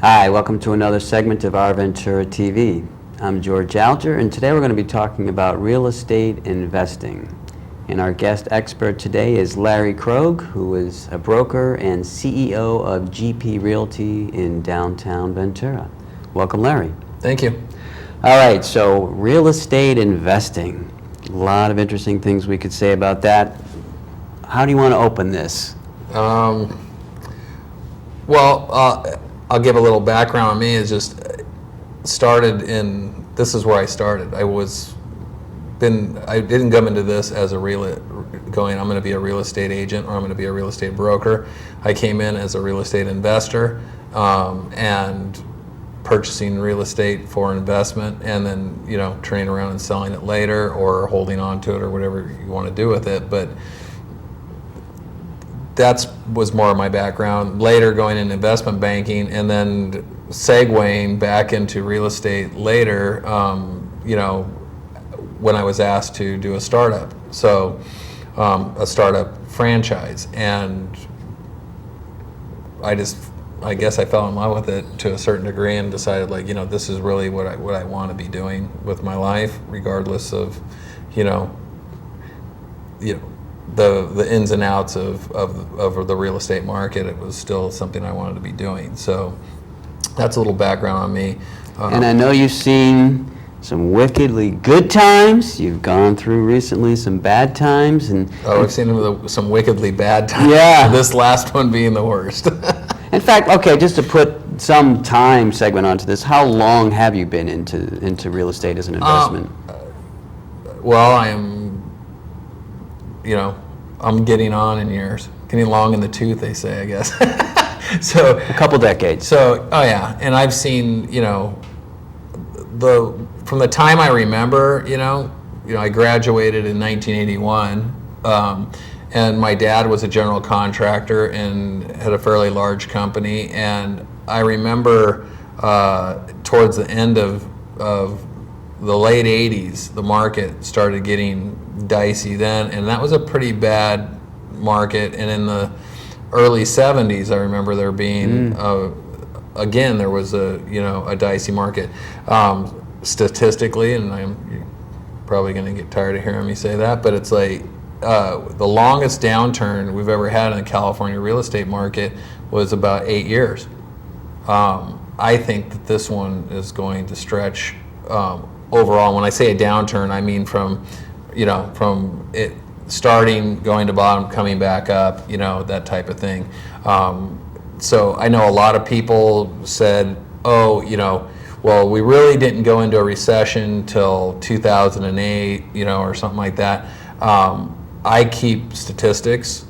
Hi, welcome to another segment of Our Ventura TV. I'm George Alger, and today we're going to be talking about real estate investing. And our guest expert today is Larry Krogh, who is a broker and CEO of GP Realty in downtown Ventura. Welcome, Larry. Thank you. All right, so real estate investing. A lot of interesting things we could say about that. How do you want to open this? I'll give a little background on me. It's just this is where I started. I didn't come into this as I'm going to be a real estate agent or I'm going to be a real estate broker. I came in as a real estate investor and purchasing real estate for investment, and then turning around and selling it later or holding on to it or whatever you want to do with it. But that was more of my background. Later going into investment banking and then segueing back into real estate later, when I was asked to do a startup. So a startup franchise. And I guess I fell in love with it to a certain degree and decided this is really what I want to be doing with my life, regardless of, the ins and outs of the real estate market. It was still something I wanted to be doing. So that's a little background on me. And I know you've seen some wickedly good times. You've gone through recently some bad times. I've seen some wickedly bad times. Yeah. This last one being the worst. In fact, okay, just to put some time segment onto this, how long have you been into real estate as an investment? I am, I'm getting on in years. Getting long in the tooth, they say, I guess. So a couple decades. So, and I've seen, from the time I remember, I graduated in 1981, and my dad was a general contractor and had a fairly large company. And I remember towards the end of the late 80s, the market started getting dicey then, and that was a pretty bad market. And in the early 70s, I remember there being again, there was a dicey market. Statistically, and you're probably going to get tired of hearing me say that, but it's like the longest downturn we've ever had in the California real estate market was about 8 years. I think that this one is going to stretch overall. When I say a downturn, I mean from it starting, going to bottom, coming back up, that type of thing. So I know a lot of people said, well, we really didn't go into a recession till 2008, or something like that. I keep statistics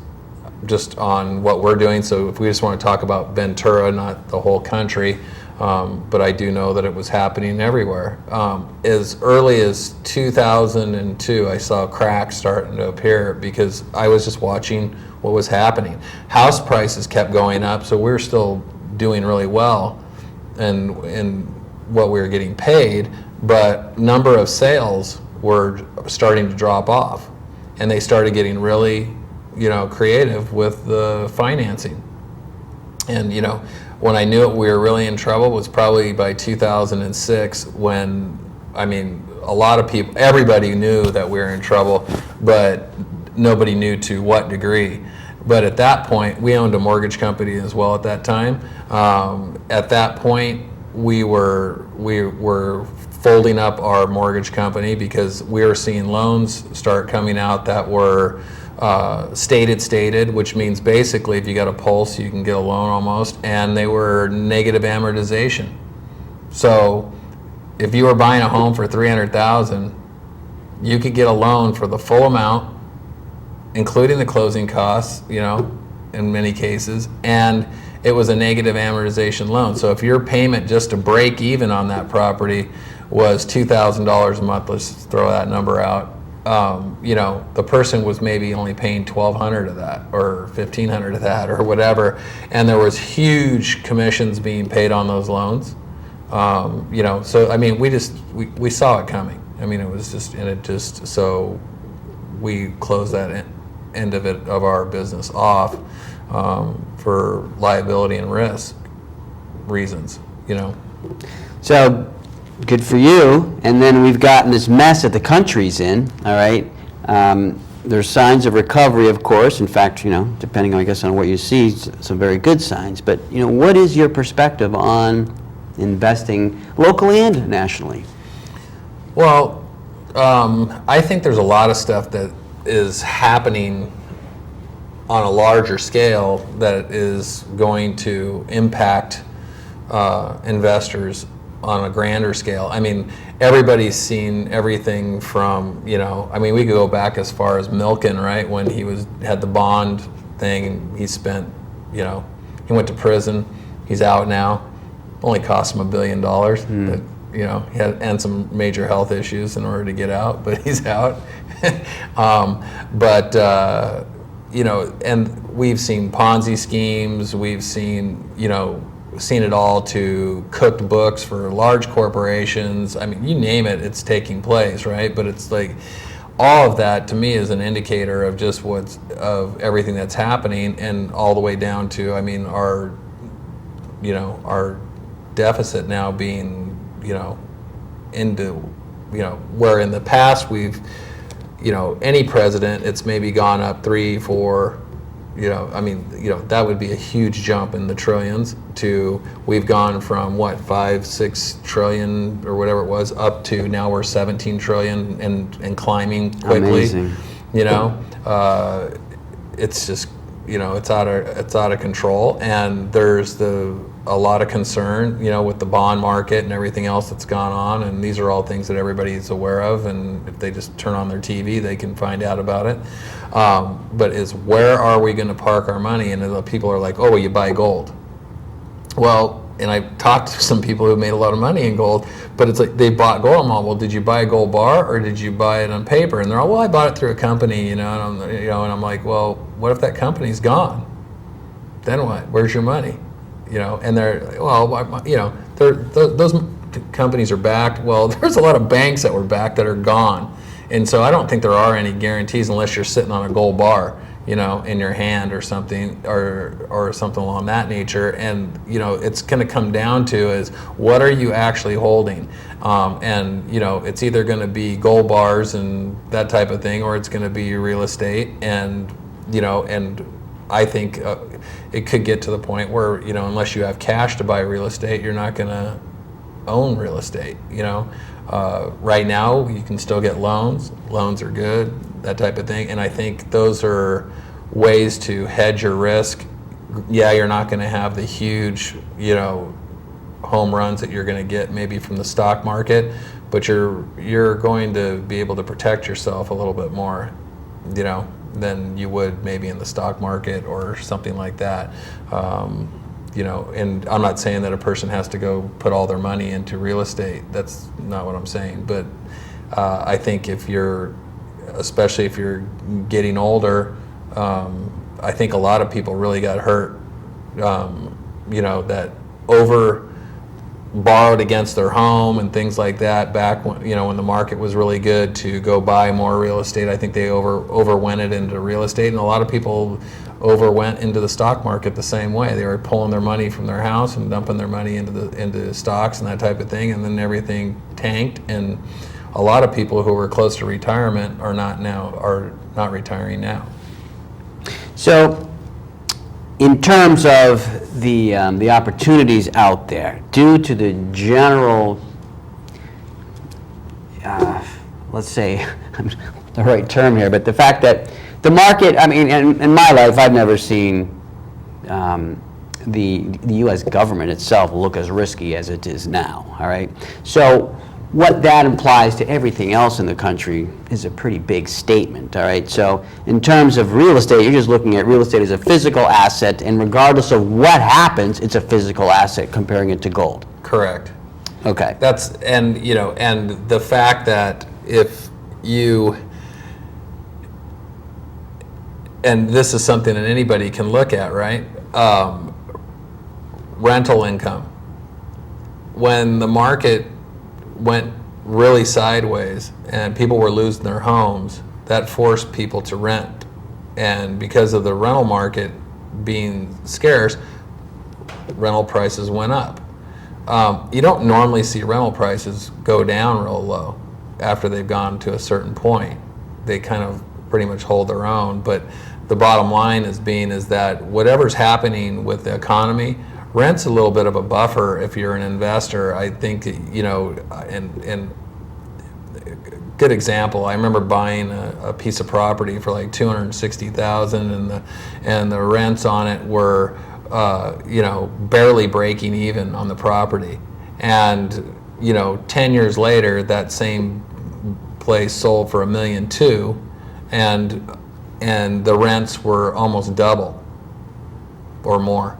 just on what we're doing. So if we just want to talk about Ventura, not the whole country, but I do know that it was happening everywhere. As early as 2002, I saw cracks starting to appear because I was just watching what was happening. House prices kept going up, so we were still doing really well and what we were getting paid, but number of sales were starting to drop off, and they started getting really, creative with the financing. And when I knew we were really in trouble was probably by 2006, when a lot of people, everybody knew that we were in trouble, but nobody knew to what degree. But at that point, we owned a mortgage company as well at that time. At that point, we were folding up our mortgage company because we were seeing loans start coming out that were stated, which means basically if you got a pulse, you can get a loan almost, and they were negative amortization. So if you were buying a home for $300,000, you could get a loan for the full amount, including the closing costs, in many cases, and it was a negative amortization loan. So if your payment just to break even on that property was $2,000 a month, let's throw that number out, the person was maybe only paying $1,200 of that or $1,500 of that or whatever, and there was huge commissions being paid on those loans. So we saw it coming. It was just, so we closed that end of our business off for liability and risk. reasons, you know. So, good for you. And then we've gotten this mess that the country's in, all right? There's signs of recovery, of course. In fact, depending, I guess, on what you see, some very good signs. But, what is your perspective on investing locally and nationally? Well, I think there's a lot of stuff that is happening on a larger scale that is going to impact investors on a grander scale. I mean, everybody's seen everything from, we could go back as far as Milken, right? When he had the bond thing, he spent, he went to prison. He's out now. Only cost him $1 billion. But, he had some major health issues in order to get out, but he's out. And we've seen Ponzi schemes. We've seen it all, to cooked books for large corporations. I mean, you name it, it's taking place, right? But it's like all of that to me is an indicator of just of everything that's happening, and all the way down to, our deficit now being, into, where in the past we've, any president, it's maybe gone up 3, 4, that would be a huge jump in the trillions, to we've gone from 5, 6 trillion or whatever it was up to now we're 17 trillion and climbing quickly. Amazing. It's just, it's out of control, and there's a lot of concern, with the bond market and everything else that's gone on, and these are all things that everybody's aware of, and if they just turn on their TV, they can find out about it. But where are we going to park our money? And the people are like, oh, well, you buy gold. Well, and I've talked to some people who made a lot of money in gold, but it's like they bought gold. I'm all, well, did you buy a gold bar or did you buy it on paper? And they're all, well, I bought it through a company, and I'm like, well, what if that company's gone? Then what? Where's your money? And they're, well, those companies are backed. Well, there's a lot of banks that were backed that are gone. And so I don't think there are any guarantees unless you're sitting on a gold bar, in your hand or something, or something along that nature. And, it's going to come down to is what are you actually holding? It's either going to be gold bars and that type of thing, or it's going to be real estate. And, and I think it could get to the point where, unless you have cash to buy real estate, you're not going to own real estate. Right now, you can still get loans. Loans are good, that type of thing. And I think those are ways to hedge your risk. Yeah, you're not going to have the huge, home runs that you're going to get maybe from the stock market, but you're going to be able to protect yourself a little bit more, than you would maybe in the stock market or something like that. And I'm not saying that a person has to go put all their money into real estate. That's not what I'm saying. But I think especially if you're getting older, I think a lot of people really got hurt, that borrowed against their home and things like that back when when the market was really good to go buy more real estate. I think they overwent it into real estate, and a lot of people overwent into the stock market the same way. They were pulling their money from their house and dumping their money into stocks and that type of thing, and then everything tanked. And a lot of people who were close to retirement are not retiring now. So, in terms of the opportunities out there, due to the general, let's say, the right term here, but the fact that the market, in my life, I've never seen the U.S. government itself look as risky as it is now, all right? So what that implies to everything else in the country is a pretty big statement, all right? So in terms of real estate, you're just looking at real estate as a physical asset, and regardless of what happens, it's a physical asset, comparing it to gold. Correct. Okay. And the fact that if you, and this is something that anybody can look at, right? Rental income. When the market went really sideways and people were losing their homes, that forced people to rent. And because of the rental market being scarce, rental prices went up. You don't normally see rental prices go down real low after they've gone to a certain point. They kind of pretty much hold their own, but the bottom line is that whatever's happening with the economy, rent's a little bit of a buffer if you're an investor. I think, and good example, I remember buying a piece of property for like $260,000, and the rents on it were barely breaking even on the property. And 10 years later, that same place sold for $1.2 million, and the rents were almost double or more.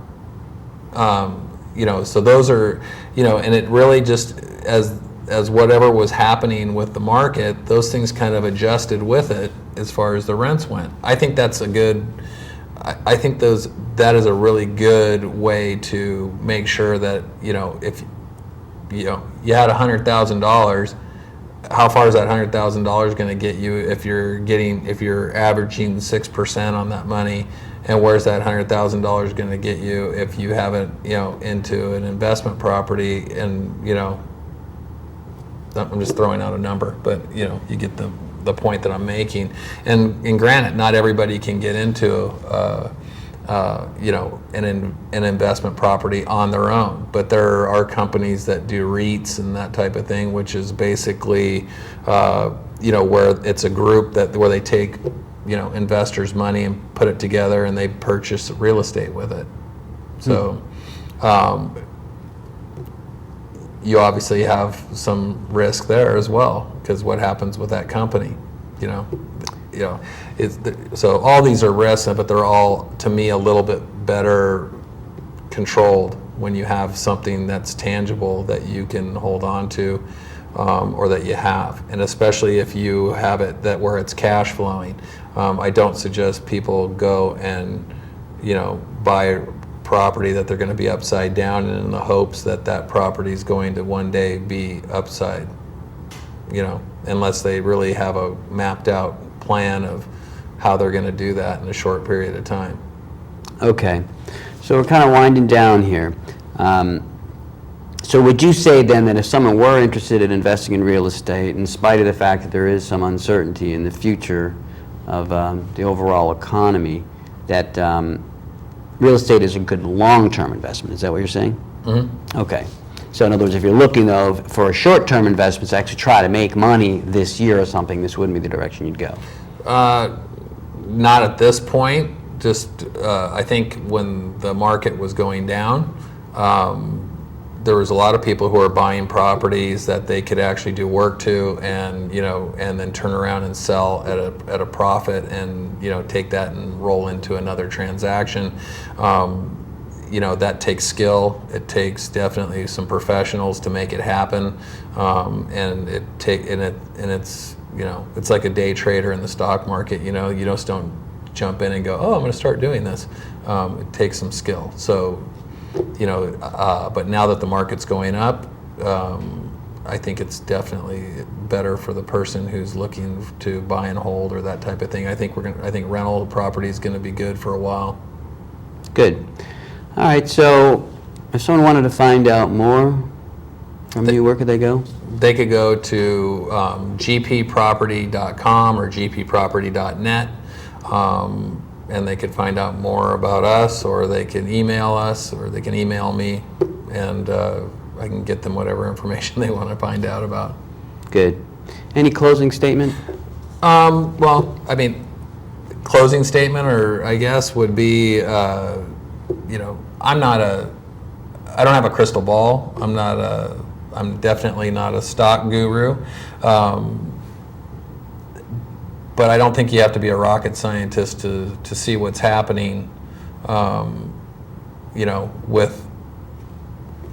So those are, and it really just, as whatever was happening with the market, those things kind of adjusted with it as far as the rents went. I think that's a good, I think that is a really good way to make sure that, if you had $100,000, how far is that $100,000 going to get you if you're averaging 6% on that money, and where's that $100,000 going to get you if you have it into an investment property? And I'm just throwing out a number, but you get the point that I'm making. And granted, not everybody can get into an investment property on their own, but there are companies that do REITs and that type of thing, which is basically where it's a group where they take investors' money and put it together, and they purchase real estate with it. So you obviously have some risk there as well, because what happens with that company, so all these are risks, but they're all, to me, a little bit better controlled when you have something that's tangible that you can hold on to, or that you have, and especially if you have it where it's cash flowing. I don't suggest people go and buy property that they're going to be upside down in the hopes that property is going to one day be upside, unless they really have a mapped out plan of how they're going to do that in a short period of time. Okay, so we're kind of winding down here. So would you say then that if someone were interested in investing in real estate, in spite of the fact that there is some uncertainty in the future of the overall economy, that real estate is a good long-term investment? Is that what you're saying? Mm-hmm. Okay. So in other words, if you're looking, though, for a short-term investment to actually try to make money this year or something, this wouldn't be the direction you'd go? Not at this point. Just I think when the market was going down, there was a lot of people who are buying properties that they could actually do work to, and and then turn around and sell at a profit, and take that and roll into another transaction. That takes skill. It takes definitely some professionals to make it happen, and it's it's like a day trader in the stock market. You just don't jump in and go, oh, I'm going to start doing this. It takes some skill. So. But now that the market's going up, I think it's definitely better for the person who's looking to buy and hold or that type of thing. I think rental property is going to be good for a while. Good. All right. So, if someone wanted to find out more from you, where could they go? They could go to gpproperty.com or gpproperty.net. And they could find out more about us, or they can email us, or they can email me, and I can get them whatever information they want to find out about. Good. Any closing statement? Well, closing statement, or I guess would be, I don't have a crystal ball. I'm definitely not a stock guru. But I don't think you have to be a rocket scientist to see what's happening, with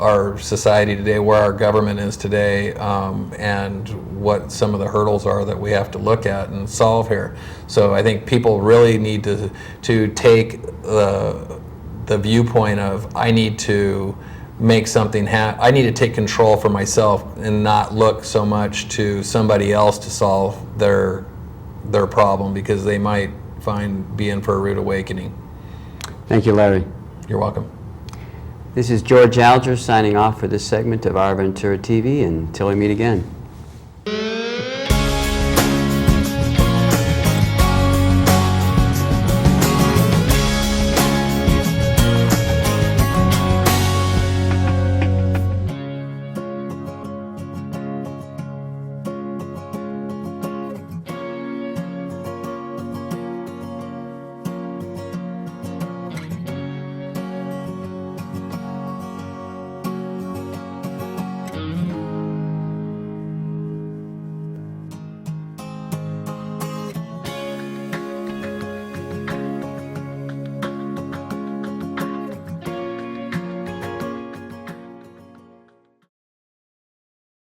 our society today, where our government is today, and what some of the hurdles are that we have to look at and solve here. So I think people really need to take the viewpoint of, I need to make something happen. I need to take control for myself and not look so much to somebody else to solve their problem, because they might be in for a rude awakening. Thank you, Larry. You're welcome. This is George Alger signing off for this segment of Our Ventura TV, and until we meet again.